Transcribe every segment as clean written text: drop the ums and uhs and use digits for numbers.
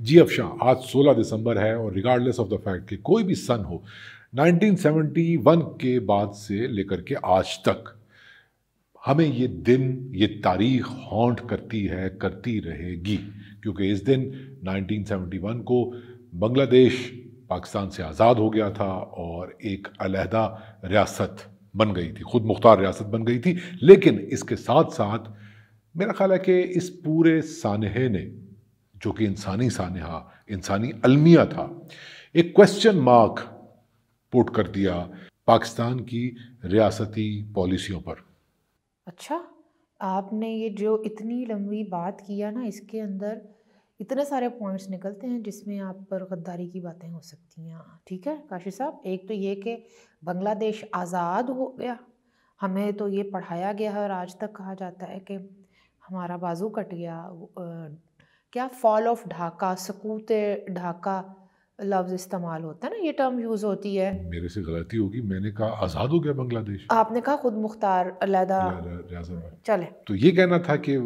جی افشاں، آج 16 دسمبر ہے اور ریگارڈلیس آف دا فیکٹ کہ کوئی بھی سن ہو 1971 کے بعد سے لے کر کے آج تک ہمیں یہ دن، یہ تاریخ ہانٹ کرتی ہے، کرتی رہے گی، کیونکہ اس دن 1971 کو بنگلہ دیش پاکستان سے آزاد ہو گیا تھا اور ایک علیحدہ ریاست بن گئی تھی، خود مختار ریاست بن گئی تھی۔ لیکن اس کے ساتھ ساتھ میرا خیال ہے کہ اس پورے سانحے نے، جو کہ انسانی سانحہ، انسانی المیہ تھا، ایک کویسچن مارک پوٹ کر دیا پاکستان کی ریاستی پالیسیوں پر۔ اچھا، آپ نے یہ جو اتنی لمبی بات کیا نا، اس کے اندر اتنے سارے پوائنٹس نکلتے ہیں جس میں آپ پر غداری کی باتیں ہو سکتی ہیں۔ ٹھیک ہے کاشف صاحب، ایک تو یہ کہ بنگلہ دیش آزاد ہو گیا، ہمیں تو یہ پڑھایا گیا ہے اور آج تک کہا جاتا ہے کہ ہمارا بازو کٹ گیا۔ کیا فال آف ڈھاکہ، سقوط ڈھاکہ لفظ استعمال ہوتا ہے نا، یہ ٹرم یوز ہوتی ہے۔ میرے سے غلطی ہوگی، میں نے کہا آزاد ہو گیا بنگلہ دیش، آپ نے کہا خود مختار علیحدہ ریاست میں۔ چلے، تو یہ کہنا تھا کہ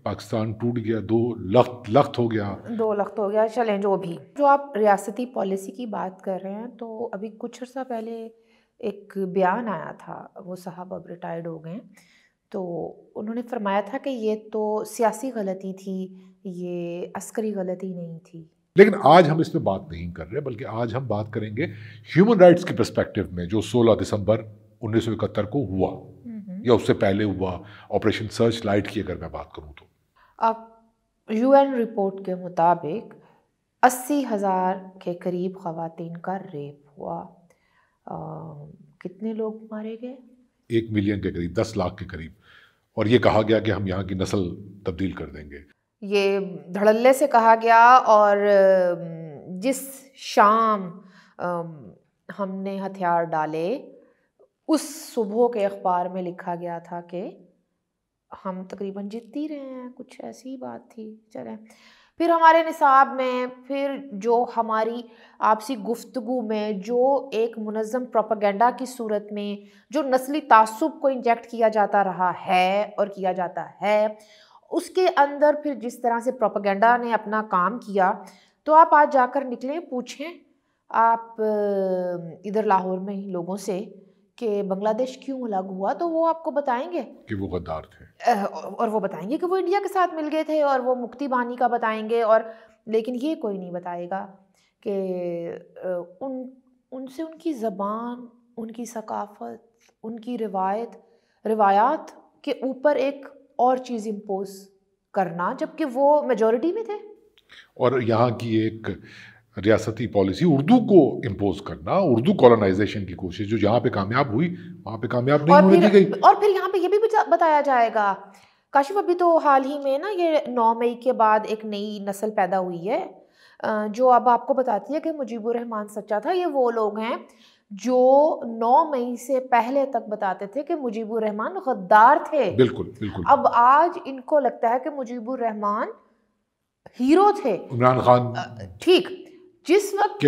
پاکستان ٹوٹ گیا، دو لخت ہو گیا، دو لخت ہو گیا۔ چلیں، جو بھی، جو آپ ریاستی پالیسی کی بات کر رہے ہیں، تو ابھی کچھ عرصہ پہلے ایک بیان آیا تھا، وہ صاحب اب ریٹائرڈ ہو گئے، تو انہوں نے فرمایا تھا کہ یہ تو سیاسی غلطی تھی، یہ عسکری غلطی نہیں تھی۔ لیکن آج ہم اس پہ بات نہیں کر رہے، بلکہ آج ہم بات کریں گے ہیومن رائٹس کے پرسپیکٹو میں، جو 16 دسمبر 1971 کو ہوا یا اس سے پہلے ہوا، آپریشن سرچ لائٹ کی اگر میں بات کروں تو۔ اب یو این رپورٹ کے مطابق 80,000 کے قریب خواتین کا ریپ ہوا۔ کتنے لوگ مارے گئے؟ 1 ملین کے قریب، 10 لاکھ کے قریب، اور یہ کہا گیا کہ ہم یہاں کی نسل تبدیل کر دیں گے۔ یہ دھڑلے سے کہا گیا، اور جس شام ہم نے ہتھیار ڈالے اس صبح کے اخبار میں لکھا گیا تھا کہ ہم تقریباً جیت ہی رہے ہیں، کچھ ایسی بات تھی۔ چلیں، پھر ہمارے نصاب میں، پھر جو ہماری آپسی گفتگو میں، جو ایک منظم پروپیگنڈا کی صورت میں جو نسلی تعصب کو انجیکٹ کیا جاتا رہا ہے اور کیا جاتا ہے، اس کے اندر پھر جس طرح سے پروپیگنڈا نے اپنا کام کیا، تو آپ آج جا کر نکلیں، پوچھیں آپ ادھر لاہور میں ہی لوگوں سے کہ بنگلہ دیش کیوں الگ ہوا، تو وہ آپ کو بتائیں گے کہ وہ غدار تھے، اور وہ بتائیں گے کہ وہ انڈیا کے ساتھ مل گئے تھے، اور وہ مکتی بانی کا بتائیں گے، اور لیکن یہ کوئی نہیں بتائے گا کہ ان سے ان کی زبان، ان کی ثقافت، ان کی روایات کے اوپر ایک اور چیز امپوز کرنا، جبکہ وہ میجورٹی میں تھے، اور یہاں کی ایک ریاستی پالیسی اردو کو امپوز کرنا، اردو کولونائزیشن کی کوشش جو جہاں پہ کامیاب ہوئی وہاں پہ کامیاب نہیں ہونے دی گئی۔ اور پھر یہاں پہ یہ بھی بتایا جائے گا کاشف، ابھی تو حال ہی میں نا یہ 9 مئی کے بعد ایک نئی نسل پیدا ہوئی ہے جو اب آپ کو بتاتی ہے کہ مجیب الرحمان سچا تھا۔ یہ وہ لوگ ہیں جو 9 مئی سے پہلے تک بتاتے تھے کہ مجیب الرحمان غدار تھے۔ بالکل بالکل۔ اب آج ان کو لگتا ہے کہ مجیب الرحمان ہیرو تھے، عمران خان، ٹھیک۔ جس وقت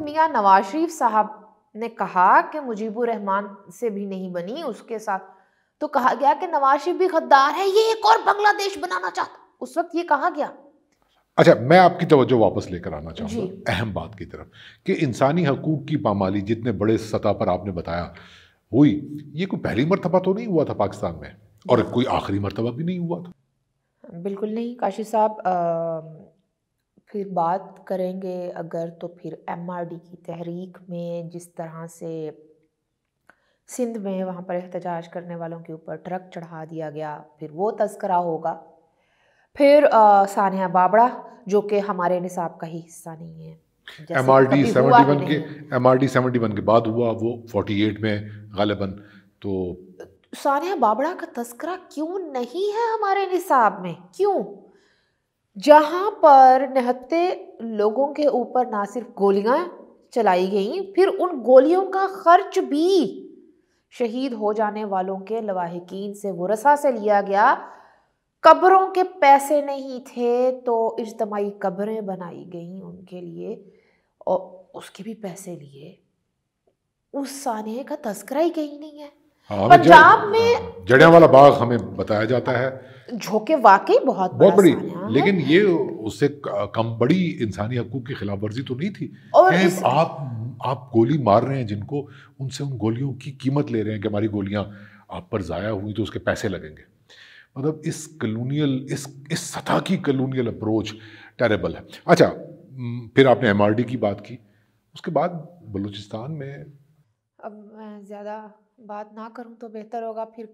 میاں نواز شریف صاحب نے کہا کہ مجیب الرحمان سے بھی نہیں بنی، اس کے ساتھ تو کہا گیا کہ نواز شریف بھی غدار ہے، یہ ایک اور بنگلہ دیش بنانا چاہتا، اس وقت یہ کہا گیا۔ اچھا، میں آپ کی توجہ واپس لے کر آنا چاہوں گا اہم بات کی طرف کہ انسانی حقوق کی پامالی جتنے بڑے سطح پر آپ نے بتایا ہوئی، یہ کوئی پہلی مرتبہ تو نہیں ہوا تھا پاکستان میں، اور کوئی آخری مرتبہ بھی نہیں ہوا تھا۔ بالکل نہیں کاشف صاحب، پھر بات کریں گے اگر تو پھر ایم آر ڈی کی تحریک میں جس طرح سے سندھ میں وہاں پر احتجاج کرنے والوں کے اوپر ٹرک چڑھا دیا گیا، پھر وہ تذکرہ ہوگا۔ پھر ثانیہ بابڑا جو کہ ہمارے نصاب کا ہی حصہ نہیں ہے، ایم آر ڈی 71 کے بعد ہوا، وہ 48 میں غالباً۔ تو ثانیہ بابڑا کا تذکرہ کیوں نہیں ہے ہمارے نصاب میں؟ کیوں؟ جہاں پر نہتے لوگوں کے اوپر نہ صرف گولیاں چلائی گئیں، پھر ان گولیوں کا خرچ بھی شہید ہو جانے والوں کے لواحقین سے، ورثاء سے لیا گیا۔ قبروں کے پیسے نہیں تھے تو اجتماعی قبریں بنائی گئیں ان کے لیے، اور اس کے بھی پیسے لیے۔ اس ثانیہ کا تذکرہ ہی کہیں نہیں ہے۔ ہاں، پنجاب میں جلیانوالہ باغ ہمیں بتایا جاتا ہے جو کہ واقعی بہت بڑی، سانحہ ہے، لیکن یہ اس سے کم بڑی انسانی حقوق کی خلاف ورزی تو نہیں تھی. اور آپ گولی مار رہے ہیں جن کو، ان سے ان گولیوں کی قیمت لے رہے ہیں کہ ہماری گولیاں آپ پر ضائع ہوئی تو اس کے پیسے لگیں گے. مطلب اس کلونیل، اس سطح کی کلونیل اپروچ ٹیریبل ہے. اچھا، پھر آپ نے ایم آر ڈی کی بات کی، اس کے بعد بلوچستان میں، اب میں زیادہ بات نہ کروں تو بہتر ہوگا، پھر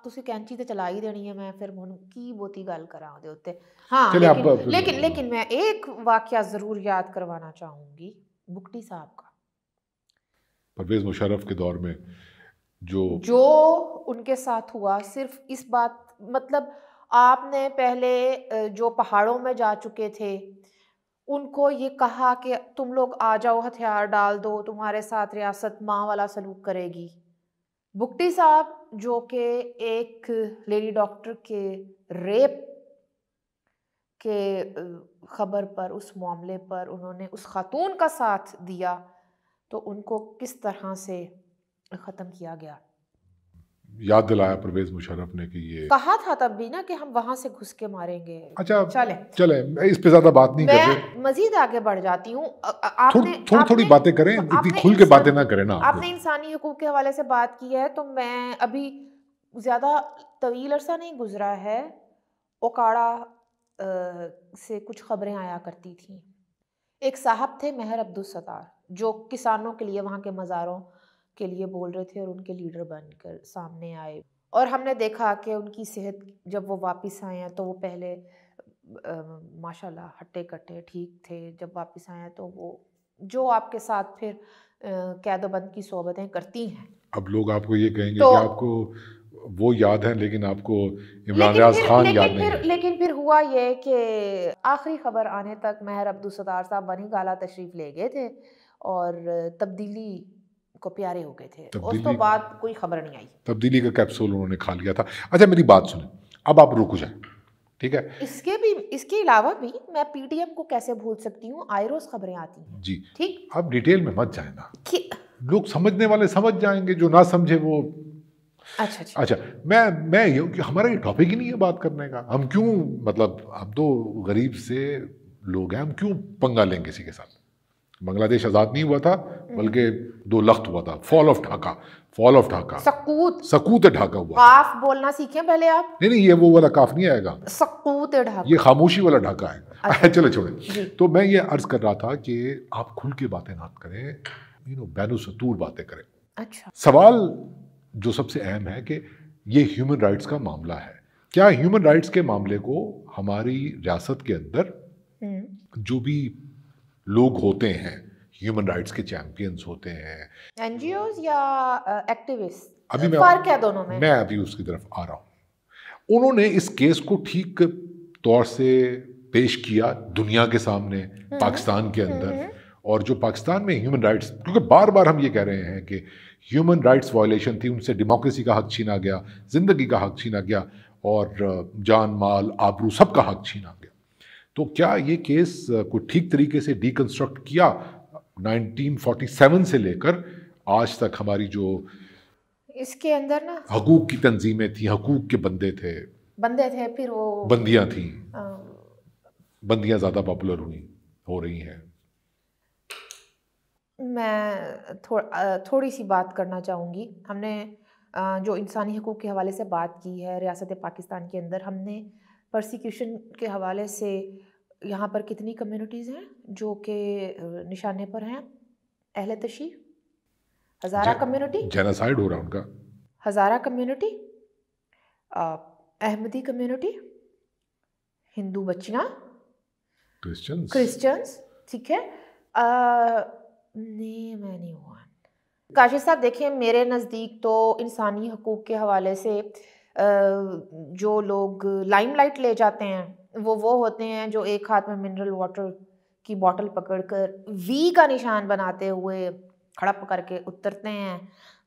تسی کینچی تے چلا ہی دینی ہے، میں پھر ہن کی بہتی گل کراں دے اوتے. ہاں لیکن میں ایک واقعہ ضرور یاد کروانا چاہوں گی بگٹی صاحب کا. پرویز مشرف کے دور میں جو ان کے ساتھ ہوا، صرف اس بات، مطلب آپ نے پہلے جو پہاڑوں میں جا چکے تھے ان کو یہ کہا کہ تم لوگ آ جاؤ، ہتھیار ڈال دو، تمہارے ساتھ ریاست ماں والا سلوک کرے گی. بگٹی صاحب جو کہ ایک لیڈی ڈاکٹر کے ریپ کے خبر پر، اس معاملے پر انہوں نے اس خاتون کا ساتھ دیا، تو ان کو کس طرح سے ختم کیا گیا. یاد دلایا پرویز مشرف نے کہ یہ کہا تھا تب بھی نا کہ ہم وہاں سے گھس کے ماریں گے. اچھا چلیں اس پہ زیادہ بات نہیں کرتے، میں مزید آگے بڑھ جاتی ہوں. تھوڑی باتیں کریں، اتنی کھل کے باتیں نہ کریں نا. آپ نے انسانی حقوق کے حوالے سے بات کی ہے، تو میں ابھی زیادہ طویل عرصہ نہیں گزرا ہے، اوکاڑا سے کچھ خبریں آیا کرتی تھیں. ایک صاحب تھے مہر عبدالستار، جو کسانوں کے لیے، وہاں کے مزاروں کے لیے بول رہے تھے، اور ان کے لیڈر بن کر سامنے آئے. اور ہم نے دیکھا کہ ان کی صحت، جب وہ واپس آئے ہیں تو وہ پہلے ماشاء اللہ ہٹے کٹے ٹھیک تھے، جب واپس آئے ہیں تو وہ جو آپ کے ساتھ پھر قید و بند کی صحبتیں کرتی ہیں. اب لوگ آپ کو یہ کہیں گے کہ آپ کو وہ یاد ہے لیکن آپ کو عمران ریاض خان یاد نہیں ہے. لیکن پھر ہوا یہ کہ آخری خبر آنے تک مہر عبدالستار صاحب بنی گالہ تشریف لے گئے تھے اور تبدیلی کو پیارے ہو گئے تھے. اس تو بعد کوئی خبر نہیں آئی. تبدیلی کا کیپسول انہوں نے کھا لیا تھا. اچھا میری بات سنیں، اب آپ رک جائیں، ٹھیک ہے. اس کے علاوہ بھی میں پی ٹی ایم کو کیسے بھول سکتی ہوں، آئے روز خبریں آتی ہیں. جی ٹھیک، آپ ڈیٹیل میں مت جائیں نا، لوگ سمجھنے والے سمجھ جائیں گے، جو نہ سمجھے وہ. اچھا میں یہ، ہمارا یہ ٹاپک ہی نہیں ہے بات کرنے کا. ہم کیوں، مطلب ہم تو غریب سے لوگ ہیں، ہم کیوں پنگا لیں کسی کے ساتھ. بنگلہ دیش آزاد نہیں ہوا تھا بلکہ 2 لخت ہوا تھا. فال آف ڈھاکہ، سقوط ڈھاکہ ہوا. کاف بولنا سیکھیں پہلے آپ. نہیں یہ وہ والا کاف نہیں آئے گا، سقوط ڈھاکہ، یہ خاموشی والا ڈھاکہ ہے. چلے چھوڑیں. تو میں یہ عرض کر رہا تھا کہ آپ کھل کے باتیں نہ کریں، بین السطور باتیں کریں. اچھا، سوال جو سب سے اہم ہے کہ یہ ہیومن رائٹس کا معاملہ ہے. کیا ہیومن رائٹس کے معاملے کو ہماری ریاست کے اندر جو بھی لوگ ہوتے ہیں، ہیومن رائٹس کے چیمپئنز ہوتے ہیں، این جی اوز یا ایکٹیوسٹ، ابھی فرق ہے دونوں میں. میں ابھی اس کی طرف آ رہا ہوں. انہوں نے اس کیس کو ٹھیک طور سے پیش کیا دنیا کے سامنے، پاکستان کے اندر. اور جو پاکستان میں ہیومن رائٹس، کیونکہ بار بار ہم یہ کہہ رہے ہیں کہ ہیومن رائٹس وائلیشن تھی، ان سے ڈیموکریسی کا حق چھینا گیا، زندگی کا حق چھینا گیا، اور جان مال آبرو سب کا حق چھینا گیا. تو کیا یہ کیس کو ٹھیک طریقے سے ڈیکنسٹرکٹ کیا 1947 سے لے کر آج تک؟ ہماری جو اس کے اندر نا حقوق کی تنظیمیں تھیں، حقوق کے بندے تھے، پھر وہ بندیاں تھیں، بندیاں زیادہ پاپولر ہو رہی ہیں. میں تھوڑی سی بات کرنا چاہوں گی. ہم نے جو انسانی حقوق کے حوالے سے بات کی ہے ریاست پاکستان کے اندر، ہم نے پرسیکیوشن کے حوالے سے یہاں پر کتنی کمیونٹیز ہیں جو کہ نشانے پر ہیں؟ اہل تشیع، ہزارہ کمیونٹی، جینوسائیڈ ہو رہا ان کا، ہزارہ کمیونٹی، احمدی کمیونٹی، ہندو بچیاں، کرسچنز، ٹھیک ہے. میں نہیں ہوا. کاشف صاحب دیکھیں، میرے نزدیک تو انسانی حقوق کے حوالے سے جو لوگ لائم لائٹ لے جاتے ہیں وہ ہوتے ہیں جو ایک ہاتھ میں منرل واٹر کی بوٹل پکڑ کر وی کا نشان بناتے ہوئے کھڑپ کر کے اترتے ہیں.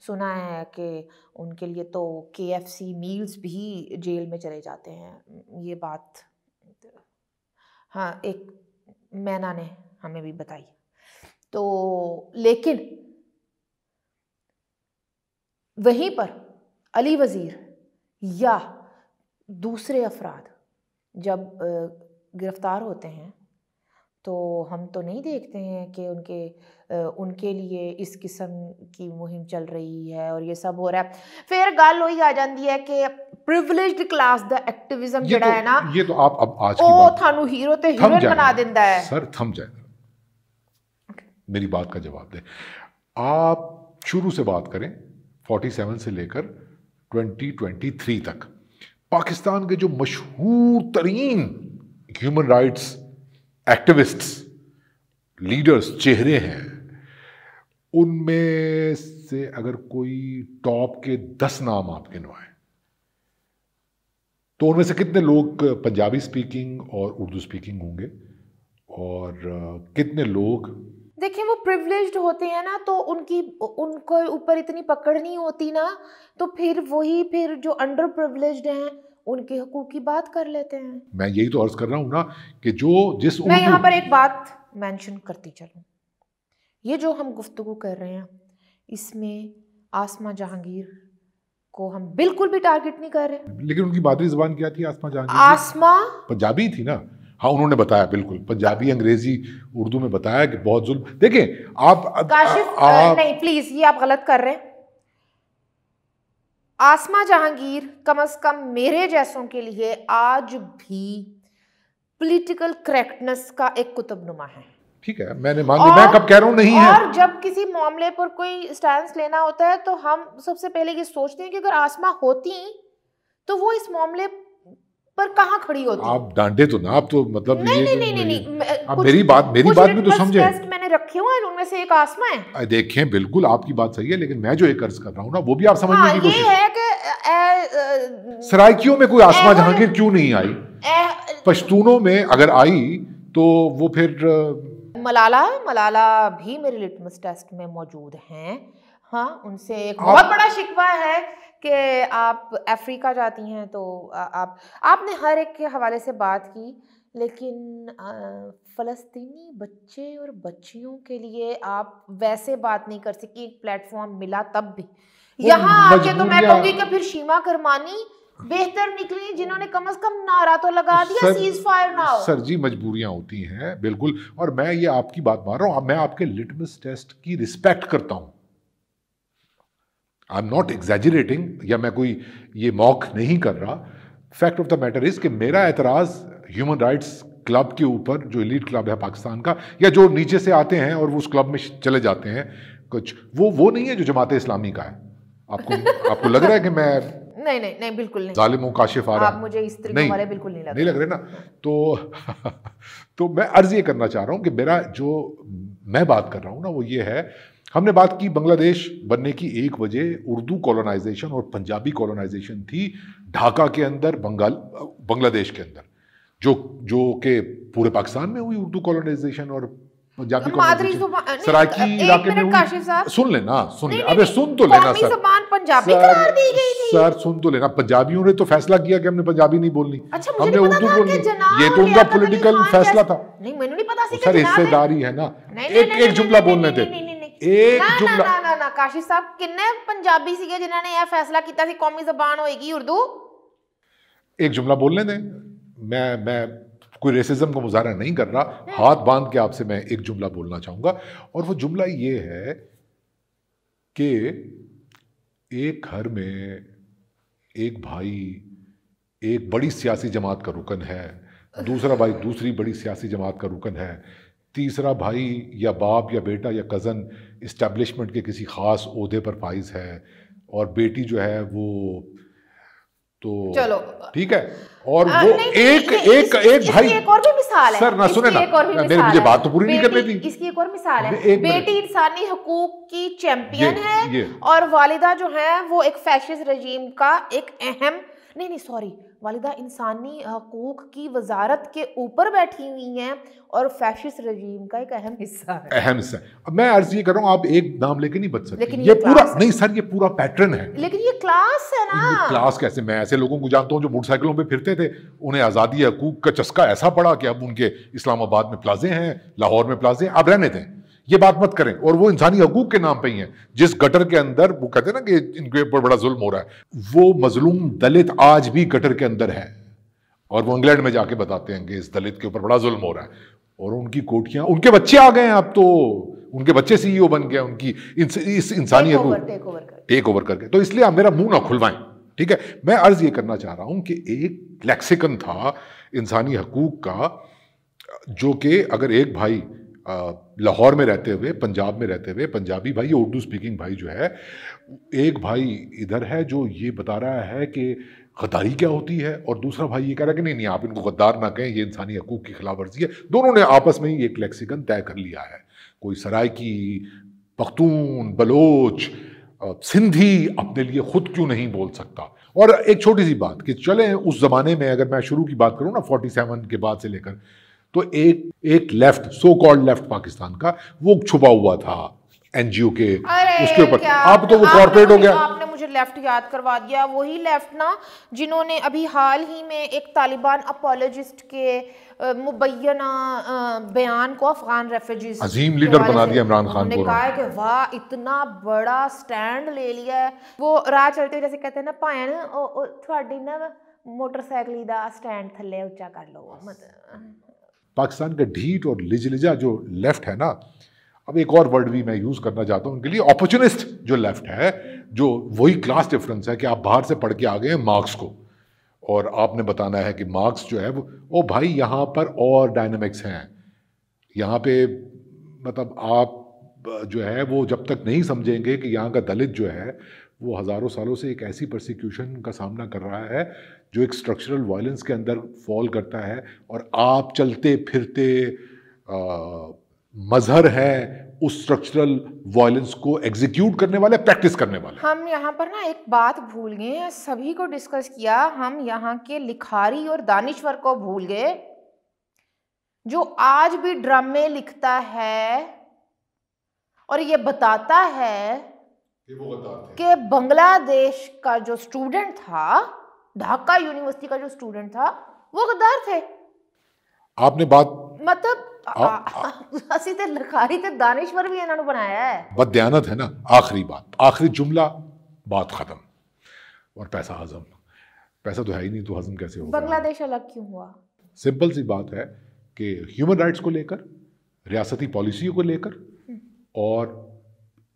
سنا ہے کہ ان کے لیے تو KFC میلز بھی جیل میں چلے جاتے ہیں. یہ بات ہاں ایک مینا نے ہمیں بھی بتائی. تو لیکن وہیں پر علی وزیر یا دوسرے افراد جب گرفتار ہوتے ہیں تو ہم تو نہیں دیکھتے ہیں کہ ان کے لیے اس قسم کی مہم چل رہی ہے اور یہ سب ہو رہا ہے. پھر گل وہی آ جاتی ہے کہ پریویلیجڈ کلاس دا ایکٹیویزم جڑا ہے نا, یہ تو آپ اب آج کی وہ بات تھانو ہیرو تے ہیروئن بنا دیندا ہے. سر تھم جائے, میری بات کا جواب دیں. آپ شروع سے بات کریں 47 سے لے کر 2023 تک, پاکستان کے جو مشہور ترین ہیومن رائٹس ایکٹیوسٹس, لیڈرز, چہرے ہیں, ان میں سے اگر کوئی ٹاپ کے 10 نام آپ گنوائیں تو ان میں سے کتنے لوگ پنجابی سپیکنگ اور اردو سپیکنگ ہوں گے, اور کتنے لوگ دیکھیں وہ پریولیجڈ ہوتے ہیں نا, تو ان کو اوپر اتنی پکڑ نہیں ہوتی نا, تو پھر جو انڈر پریولیجڈ ہیں ان کے حقوق کی بات کر لیتے ہیں. میں یہی تو عرض کر رہا ہوں نا کہ جس میں یہاں پر ایک بات مینشن کرتی چلوں, یہ جو ہم گفتگو کر رہے ہیں اس میں آسمہ جہانگیر کو ہم بالکل بھی ٹارگٹ نہیں کر رہے. لیکن ان کی مادری زبان کیا تھی آسمہ جہانگیر؟ آسمہ پنجابی تھی نا. ہاں انہوں نے بتایا, بالکل پنجابی, انگریزی, اردو میں بتایا کہ بہت ظلم. دیکھیں آپ کاشف نہیں پلیز, یہ آپ غلط کر رہے ہیں. آسمہ جہانگیر کم از کم میرے جیسوں کے لیے آج بھی پولیٹیکل کریکٹنس کا ایک کتب نما ہے. ٹھیک ہے, میں نے مان لی, میں کب کہہ رہا ہوں نہیں ہے. اور جب کسی معاملے پر کوئی سٹینس لینا ہوتا ہے تو ہم سب سے پہلے یہ سوچتے ہیں کہ اگر آسمہ ہوتی تو وہ اس معاملے پر کہاں کھڑی ہوتی. آپ ڈانٹے تو نا, آپ تو مطلب نہیں, میری بات بھی تو سمجھیں. میں نے رکھے ہوئے ہیں, ان میں سے ایک آسمہ ہے. دیکھیں بالکل آپ کی بات صحیح ہے, لیکن میں جو ایک عرض کر رہا ہوں نا وہ بھی آپ سمجھنے کی کوشش. یہ ہے کہ سرائکیوں میں کوئی آسمہ جہانگیر کیوں نہیں آئی, پشتونوں میں اگر آئی تو وہ پھر ملالہ بھی میرے لٹمس ٹیسٹ میں موجود ہیں. ہاں, ان سے ایک بہت بڑا شکوہ ہے کہ آپ افریقہ جاتی ہیں تو آپ نے ہر ایک کے حوالے سے بات کی, لیکن فلسطینی بچے اور بچیوں کے لیے آپ ویسے بات نہیں کر سکی. ایک پلیٹ فارم ملا تب بھی. یہاں آ کے تو میں کہوں گی کہ پھر شیما کرمانی بہتر نکلی, جنہوں نے کم از کم نعرہ تو لگا دیا سیز فائر ناؤ. سر جی مجبوریاں ہوتی ہیں بالکل, اور میں یہ آپ کی بات مان رہا ہوں, میں آپ کے لٹمس ٹیسٹ کی رسپیکٹ کرتا ہوں. آئی ایم ناٹ ایگزیجریٹنگ, یا میں کوئی یہ موق نہیں کر رہا. Fact of the matter is کہ میرا اعتراض ہیومن رائٹس کلب کے اوپر, جو ایلیٹ کلب ہے پاکستان کا, یا جو نیچے سے آتے ہیں اور وہ اس کلب میں چلے جاتے ہیں کچھ, وہ نہیں ہے جو جماعت اسلامی کا ہے. آپ کو لگ رہا ہے کہ میں نہیں بالکل نہیں, ظالم و کاشف آ رہا, آپ مجھے اس طریقے والے بالکل نہیں لگ رہے نا. تو میں عرض یہ کرنا چاہ رہا ہوں کہ میرا جو میں بات کر رہا ہوں نا وہ یہ ہے, ہم نے بات کی بنگلہ دیش بننے کی ایک وجہ اردو کولونائزیشن اور پنجابی کولونائزیشن تھی ڈھاکہ کے اندر, بنگلہ دیش کے اندر, جو کہ پورے پاکستان میں ہوئی اردو کولونائزیشن اور پنجابی کولونائزیشن سرائکی علاقے میں ہوئی. سن لینا, ابے سن تو لینا سر, پنجابی قرار دی گئی تھی. سر سن تو لینا, پنجابیوں نے تو فیصلہ کیا کہ ہم نے پنجابی نہیں بولنی, ہم نے اردو بولنی. یہ تو ان کا پولیٹیکل فیصلہ تھا. نہیں مجھے نہیں پتا سی سر, حصے داری ہے نا. ایک جملہ بولنے تھے, ایک جملہ. کاشف صاحب کنے پنجابی سیگے جنہوں نے یہ فیصلہ کیتا سی قومی زبان ہوئے گی اردو. ایک جملہ بولنے دیں, میں کوئی ریسزم کا مظاہرہ نہیں کر رہا, ہاتھ باندھ کے آپ سے میں ایک جملہ بولنا چاہوں گا, اور وہ جملہ یہ ہے کہ ایک گھر میں ایک بھائی ایک بڑی سیاسی جماعت کا رکن ہے, دوسرا بھائی دوسری بڑی سیاسی جماعت کا رکن ہے, تیسرا بھائی یا باپ یا بیٹا یا کزن اسٹیبلشمنٹ کے کسی خاص عہدے پر فائز ہے, اور بیٹی جو ہے وہ تو چلو ٹھیک ہے, اور وہ ایک بھائی. ایک اور بھی مثال ہے سر نہ سنیں نا, مجھے بات تو پوری نہیں کرنی تھی. اس کی ایک اور مثال ہے, بیٹی انسانی حقوق کی چیمپئن ہے, اور والدہ جو ہے وہ ایک فیشسٹ رجیم کا ایک اہم, نہیں سوری, والدہ انسانی حقوق کی وزارت کے اوپر بیٹھی ہوئی ہیں اور فیشسٹ رجیم کا ایک اہم حصہ ہے. اہم حصہ ہے. اب میں عرض یہ کر رہا ہوں, آپ ایک نام لے کے نہیں بچ سکتے, یہ پورا نہیں سر, یہ پورا پیٹرن ہے. لیکن یہ کلاس ہے نا. کلاس کیسے؟ میں ایسے لوگوں کو جانتا ہوں جو موٹر سائیکلوں پہ پھرتے تھے, انہیں آزادی حقوق کا چسکا ایسا پڑا کہ اب ان کے اسلام آباد میں پلازے ہیں, لاہور میں پلازے ہیں, اب رہنے دیں. یہ بات مت کریں. اور وہ انسانی حقوق کے نام پہ ہی ہیں. جس گٹر کے اندر وہ کہتے ہیں نا کہ ان کے اوپر بڑا ظلم ہو رہا ہے, وہ مظلوم دلت آج بھی گٹر کے اندر ہے, اور وہ انگلینڈ میں جا کے بتاتے ہیں کہ اس دلت کے اوپر بڑا ظلم ہو رہا ہے, اور ان کی کوٹیاں, ان کے بچے آ گئے ہیں, اب تو ان کے بچے سی ای او بن گئے, ان کی اس انسانی حقوق ٹیک اوور کر کے. تو اس لیے آپ میرا منہ نہ کھلوائیں, ٹھیک ہے. میں عرض یہ کرنا چاہ رہا ہوں کہ ایک لیکسیکن تھا انسانی حقوق کا, جو کہ اگر ایک بھائی لاہور میں رہتے ہوئے, پنجاب میں رہتے ہوئے, پنجابی بھائی یا اردو سپیکنگ بھائی جو ہے, ایک بھائی ادھر ہے جو یہ بتا رہا ہے کہ غداری کیا ہوتی ہے, اور دوسرا بھائی یہ کہہ رہا ہے کہ نہیں آپ ان کو غدار نہ کہیں, یہ انسانی حقوق کی خلاف ورزی ہے. دونوں نے آپس میں ہی ایک لیکسیکن طے کر لیا ہے. کوئی سرائکی, پختون, بلوچ, سندھی اپنے لیے خود کیوں نہیں بول سکتا. اور ایک چھوٹی سی بات کہ چلیں اس زمانے میں اگر میں شروع کی بات کروں نا 47 کے بعد سے لے کر, تو ایک left, so called left Pakistan کا, وہ چھپا ہوا تھا این جی او کے اس کے اوپر. اب تو وہ کارپوریٹ ہو گیا. آپ نے مجھے لیفٹ یاد کروا دیا, وہی لیفٹ نا جنہوں نے ابھی حال ہی میں ایک طالبان اپولوجسٹ کے مبینہ بیان کو افغان ریفیوجیز عظیم لیڈر بنا دیا عمران خان کو. انہوں نے کہا ہے کہ واہ اتنا بڑا سٹینڈ لے لیا ہے. وہ راہ چلتے ہوئے جیسے کہتے ہیں نا پائن تھوڑی نا موٹر سائیکل دا سٹینڈ تھلے اونچا کر لو. پاکستان کا ڈھیٹ اور لجلجا جو لیفٹ ہے نا, اب ایک اور ورڈ بھی میں یوز کرنا چاہتا ہوں ان کے لیے, اپورچونسٹ جو لیفٹ ہے, جو وہی کلاس ڈفرنس ہے کہ آپ باہر سے پڑھ کے آ گئے ہیں مارکس کو, اور آپ نے بتانا ہے کہ مارکس جو ہے وہ بھائی یہاں پر اور ڈائنامکس ہیں. یہاں پہ مطلب آپ جو ہے وہ جب تک نہیں سمجھیں گے کہ یہاں کا دلت جو ہے وہ ہزاروں سالوں سے ایک ایسی پرسیکیوشن کا سامنا کر رہا ہے جو ایک اسٹرکچرل وائلنس کے اندر فال کرتا ہے, اور آپ چلتے پھرتے مظہر ہے اس اسٹرکچرل وائلنس کو ایگزیکیوٹ کرنے والے, پریکٹس کرنے والے. ہم یہاں پر نا ایک بات بھول گئے, سبھی کو ڈسکس کیا, ہم یہاں کے لکھاری اور دانشور کو بھول گئے جو آج بھی ڈرامے لکھتا ہے اور یہ بتاتا ہے کہ بنگلہ دیش کا جو اسٹوڈنٹ تھا, ڈھاکہ یونیورسٹی کا جو اسٹوڈنٹ تھا, وہ غدار تھے. آپ نے بات مطلب اسی تے لکھاری تے دانشور بھی انہوں نے بنایا ہے. بددیانت ہے نا. آخری بات, آخری جملہ, بات ختم. اور پیسہ ہضم, پیسہ تو ہے ہی نہیں تو ہضم کیسے ہوگا. بنگلہ دیش الگ کیوں ہوا؟ سمپل سی بات ہے کہ ہیومن رائٹس کو لے کر, ریاستی پالیسیوں کو لے کر, اور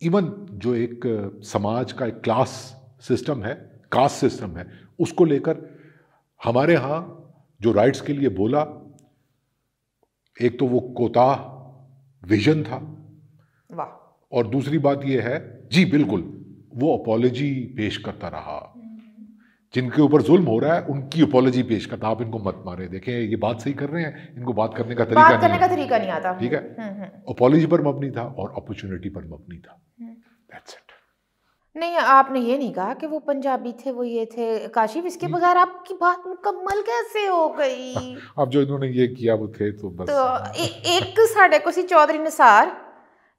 ایون جو ایک سماج کا ایک کلاس سسٹم ہے, کاسٹ سسٹم ہے, اس کو لے کر ہمارے ہاں جو رائٹس کے لیے بولا, ایک تو وہ کوتاہ ویژن تھا, اور دوسری بات یہ ہے جی بالکل وہ اپالوجی پیش کرتا رہا. جن کے اوپر ظلم ہو رہا ہے ان کی اپالوجی پیش کرتا. آپ ان کو مت مارے, دیکھیں یہ بات صحیح کر رہے ہیں, ان کو بات کرنے کا طریقہ نہیں آتا. ٹھیک ہے, اپالوجی پر مبنی تھا اور اپرچونٹی پر مبنی تھا. That's it. نہیں, آپ نے یہ نہیں کہا کہ وہ پنجابی تھے, وہ یہ تھے. کاشف, اس کے بغیر آپ کی بات مکمل کیسے ہو گئی؟ اب جو انہوں نے یہ کیا وہ تھے تو بس. تو ایک ساڈے کو سی چودھری نثار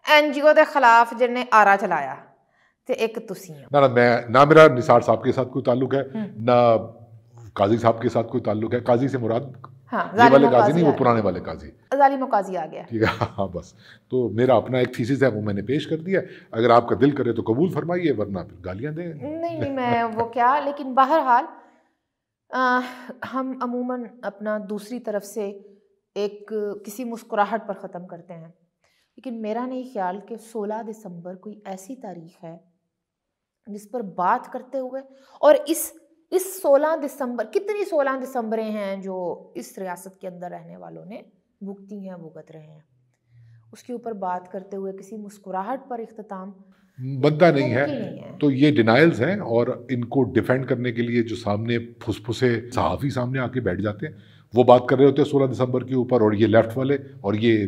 این جی او دے خلاف جن نے آرا چلایا, تے ایک تسی ہو. نہ میرا نثار صاحب کے ساتھ کوئی تعلق ہے, نہ قاضی صاحب کے ساتھ کوئی تعلق ہے. قاضی سے مراد یہ والے قاضی نہیں, وہ پرانے والے قاضی, ظالم و قاضی آ گیا. ٹھیک ہے, ہاں بس. تو میرا اپنا ایک تھیسس ہے وہ میں نے پیش کر دیا, اگر آپ کا دل کرے تو قبول فرمائیے, ورنہ پھر گالیاں دیں. نہیں میں وہ کیا, لیکن بہرحال ہم عموماً اپنا دوسری طرف سے ایک کسی مسکراہٹ پر ختم کرتے ہیں, لیکن میرا نہیں خیال کہ 16 دسمبر کوئی ایسی تاریخ ہے جس پر بات کرتے ہوئے, اور اس 16 دسمبر, کتنی 16 دسمبریں ہیں جو اس ریاست کے اندر رہنے والوں نے بھگتی ہیں, بھگت رہے ہیں, اس کے اوپر بات کرتے ہوئے کسی مسکراہٹ پر اختتام بنتا نہیں ہے. تو یہ ڈینائلز ہیں, اور ان کو ڈیفینڈ کرنے کے لیے جو سامنے پھسپھسے صحافی سامنے آ کے بیٹھ جاتے ہیں, وہ بات کر رہے ہوتے ہیں 16 دسمبر کے اوپر, اور یہ لیفٹ والے اور یہ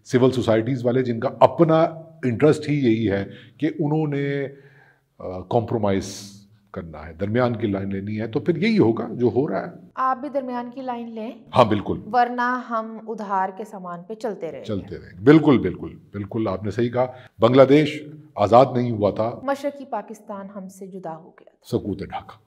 سول سوسائٹیز والے جن کا اپنا انٹرسٹ ہی یہی ہے کہ انہوں نے کمپرومائز کرنا ہے, درمیان کی لائن لینی ہے, تو پھر یہی ہوگا جو ہو رہا ہے. آپ بھی درمیان کی لائن لیں. ہاں بالکل, ورنہ ہم ادھار کے سامان پہ چلتے رہیں. بالکل بالکل بالکل, آپ نے صحیح کہا. بنگلہ دیش آزاد نہیں ہوا تھا, مشرقی پاکستان ہم سے جدا ہو گیا. سقوط ڈھاکہ.